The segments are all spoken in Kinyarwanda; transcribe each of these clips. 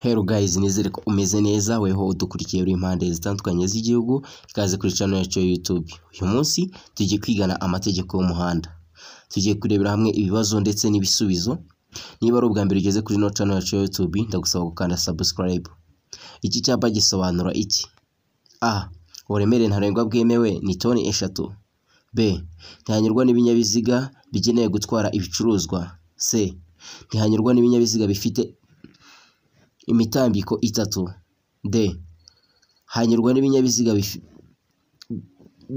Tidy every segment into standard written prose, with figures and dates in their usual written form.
Hello guys, nizere ko umeze neza weho udukurikiye uri impande zitandukanye z'igihugu, ikaze kuri channel yacu ya YouTube. Uyu munsi tugiye kwigana amategeko y'umuhanda. Tugiye kurebera hamwe ibibazo ndetse n'ibisubizo. Niba ari ubwa mbere ugeze kuri no channel yacu ya YouTube, ndagusaba gukanda subscribe. Iki cyapa gisobanura iki? A. Uburemere ntarengwa bwemewe ni toni 3. B. Ntihanyurwa n'ibinyabiziga bigenewe gutwara ibicuruzwa. C. Ntihanyurwa n'ibinyabiziga bifite imitambiko 3. D. Hanyurwa n'ibinyabiziga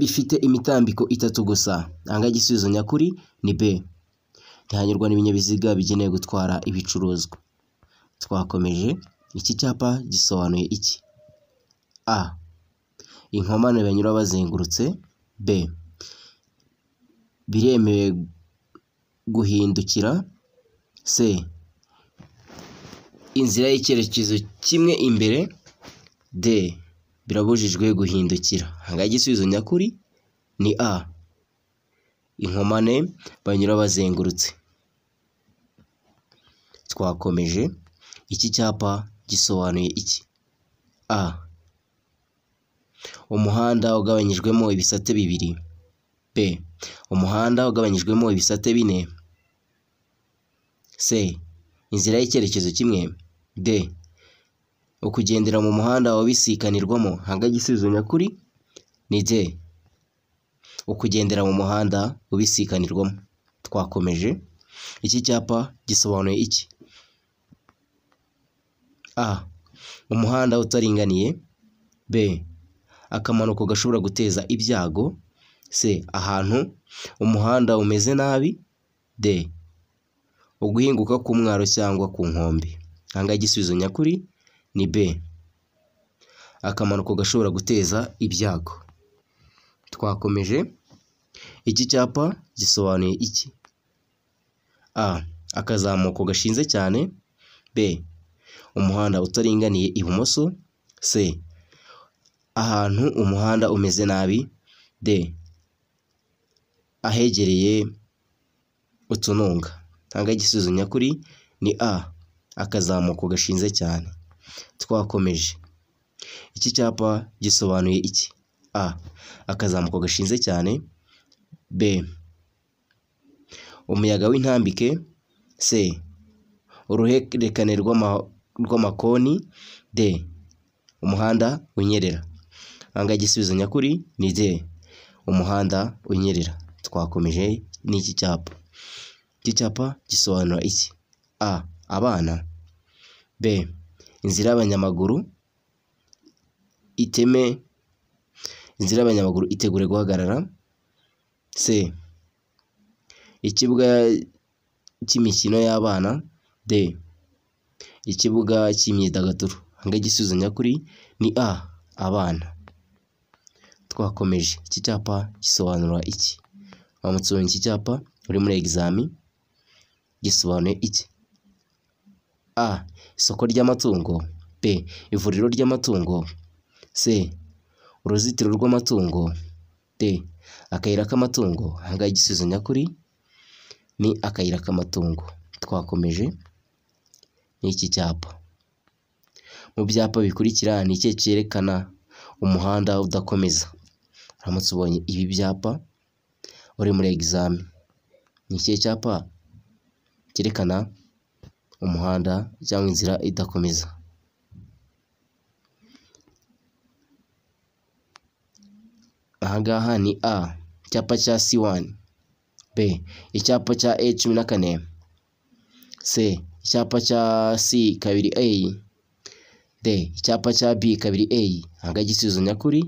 bifite imitambiko 3 gusa. Anga igisubizo nyakuri ni B. Ntihanyurwa n'ibinyabiziga bigenewe gutwara ibicuruzwa. Twakomeje. Iki cyapa gisobanuye iki? A. Inkomane banyura bazengurutse. B. Biremewe guhindukira. C. Inzira y'icyerekezo kimwe imbere. D. Birabujijwe guhindukira. Anga igisubizo nyakuri ni A. Inkomane banyura bazengurutse. Twakomeje. Iki cyapa gisobanuye iki? A. Umuhanda ugabanyijwemo ibisate bibiri. B. Umuhanda ugabanyijwemo ibisate 4. C. Inzira y'icyerekezo kimwe. D. Ukugendera mu muhanda wabisikanirwamo. Hanga igisubizo nyakuri ni D. Ukugendera mu muhanda ubisikanirwamo. Twakomeje. Iki cyapa gisobanuye iki? A. Umuhanda utaringaniye. B. Akamanuko gashobora guteza ibyago. C. Ahantu umuhanda umeze nabi. D. Uguhinguka ku mwaro cyangwa ku nkombe. Hanga igisubizo nyakuri ni B. Akamanuko gashobora guteza ibyago. Twakomeje. Iki cyapa gisobanuye iki? A. Akazamuko gashinze cyane. B. Umuhanda utaringaniye ibumoso. C. Ahantu umuhanda umeze nabi. D. Ahegereye utununga. Hanga igisubizo nyakuri ni A. Akazamuko gashinze cyane. Twakomeje. Iki cyapa gisobanuye iki? A. Akazamuko gashinze cyane. B. Umuyaga w'intambike. C. Uruhererekane rw'amakoni. D. Umuhanda unyerera. Hanga igisubizo nyakuri ni D. Umuhanda unyerera. Twakomeje n'iki cyapa. Iki cyapa gisobanura iki? A. Abana. B. Inzira y'abanyamaguru. Inzira y'abanyamaguru itegure guhagarara. C. Ikibuga cy'imikino y'abana. D. Ikibuga cy'imyidagaduro. Hanga igisubizo nyakuri ni A. Abana. Twakomeje. Iki cyapa gisobanura iki? Wamutse iki cyapa uri muri examen gisobanuye iki? A. Isoko ry'amatungo. B. Ivuriro ry'amatungo. C. Uruzitiro rw'amatungo. D. Akayira k'amatungo. Hanga igisubizo nyakuri ni akayira k'amatungo. Twakomeje n'iki cyapa. Mu byapa bikurikira ni iki cyerekana umuhanda udakomeza? Uramutse ubonye ibi byapa uri muri examen, ni iki cyapa cyerekana umuhanda cyangwa inzira idakomeza? Ahangaha ni A. Icyapa cya C1. B. Icyapa cya E14. C. Icyapa cya C2A. D. Icyapa cya B2A. Hanga igisubizo nyakuri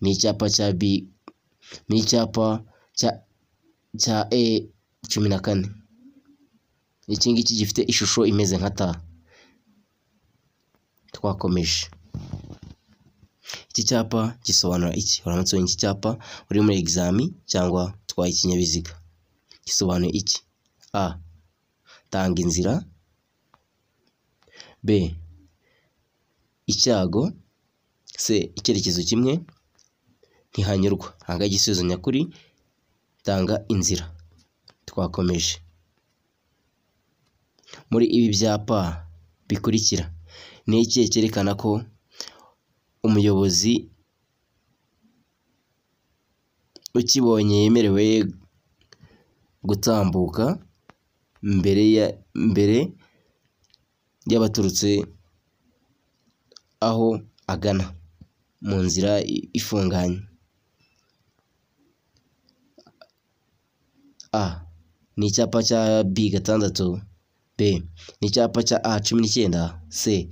ni icyapa cya B. Ni icyapa cya E14. Iki ngiki gifite ishusho imeze nka T. Twakomeje. Iki cyapa gisobanura iki? Uramutse iki cyapa uri muri examen cyangwa twaye ikinyabiziga gisobanuye iki? A. Tanga inzira. B. Icyago. C. Icyerekezo kimwe. Ntihanyurwa. Hanga igisubizo nyakuri tanga inzira. Twakomeje. Muri ibi byapa bikurikira. Ni iki cyerekana ko umuyobozi ukibonye yemerewe gutambuka mbere y'abaturutse aho agana mu nzira ifunganye? A. Ni icyapa cya B6. B. Ni icyapa cya A19. C.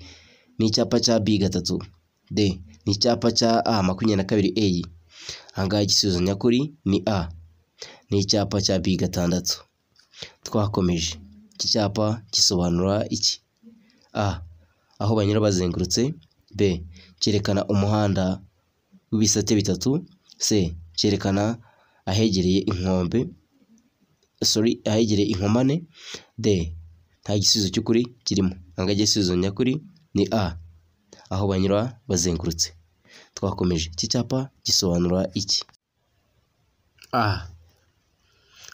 Ni icyapa cya B3. D. Ni icyapa cya A22A. Ahangaha igisubizo nyakuri ni A. Ni icyapa cya B6. Twakomeje. Iki cyapa gisobanura iki? A. Aho banyura bazengurutse. B. Cyerekana umuhanda w'ibisate bitatu. C. Cyerekana ahegereye inkomane. D. Nta gisubizo cy'ukuri kirimo. Ahangaha igisubizo nyakuri ni A. Aho banyura bazengurutse. Twakomeje. Iki cyapa gisobanura iki? A.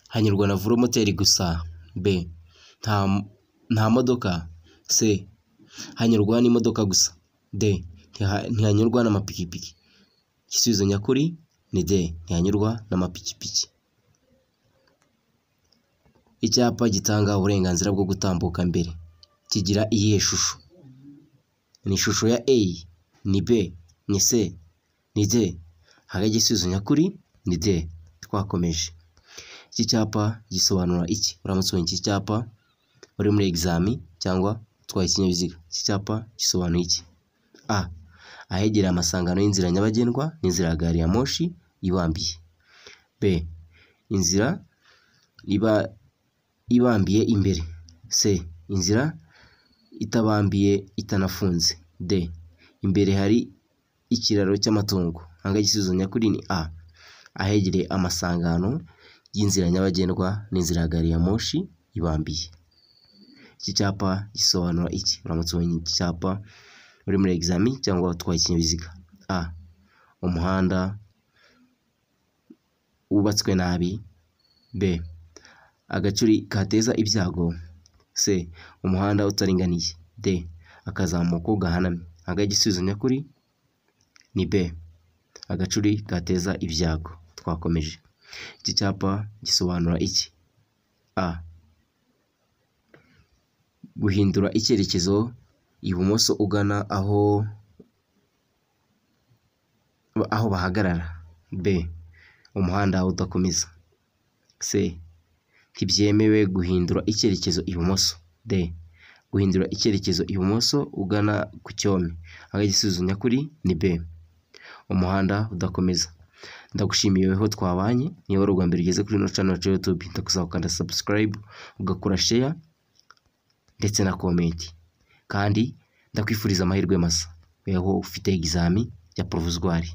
Hanyurwa na velomoteri gusa. B. Nta modoka. C. Hanyurwa n'imodoka gusa. D. Ntihanyurwa n'amapikipiki. Igisubizo nyakuri ni D. Ntihanyurwa n'amapikipiki. Icyapa gitanga uburenganzira bwo gutambuka mbere kigira iyihe shusho? Ni ishusho ya A, ni B, ni C, ni D. Ahangaha igisubizo nyakuri ni D. Twakomeje. Iki cyapa gisobanura iki? Uramutse ubonye iki cyapa uri muri examen cyangwa utwaye ikinyabiziga, iki cyapa gisobanura iki? A. Ahegereye amasangano y'inzira nyabagendwa n'inzira ya gari ya moshi ibambiye. B. Inzira ibambiye imbere. C. Inzira itabambiye itanafunze. D. Imbere hari ikiraro cy'amatungo. Ahangaha igisubizo nyakuri ni A. Ahegereye amasangano y'inzira nyabagendwa n'inzira ya gari ya moshi ibambiye. Iki cyapa gisobanura iki? Uramutse ubonye iki cyapa uri muri examen cyangwa utwaye ikinyabiziga. A. Umuhanda wubatswe nabi. B. Agacuri kateza ibyago. C. Umuhanda utaringaniye. D. Akazamuko gahanamye. Ahangaha igisubizo nyakuri ni B. Agacuri kateza ibyago. Twakomeje. Iki cyapa gisobanura iki? A. Guhindura icyerekezo ibumoso ugana aho bahagarara. B. Umuhanda udakomeza. C. Ntibyemewe guhindura icyerekezo ibumoso. D. Guhindura icyerekezo ibumoso ugana ku cyome. Ahangaha igisubizo nyakuri ni B. Umuhanda udakomeza. Ndagushimiye weho twabanye. Niba ari ubwa mbere ugeze kuri ino channel ya YouTube, ndagusaba gukanda subscribe, ugakora share ndetse na comment. Kandi ndakwifuriza amahirwe masa weho ufite examen ya provisoire.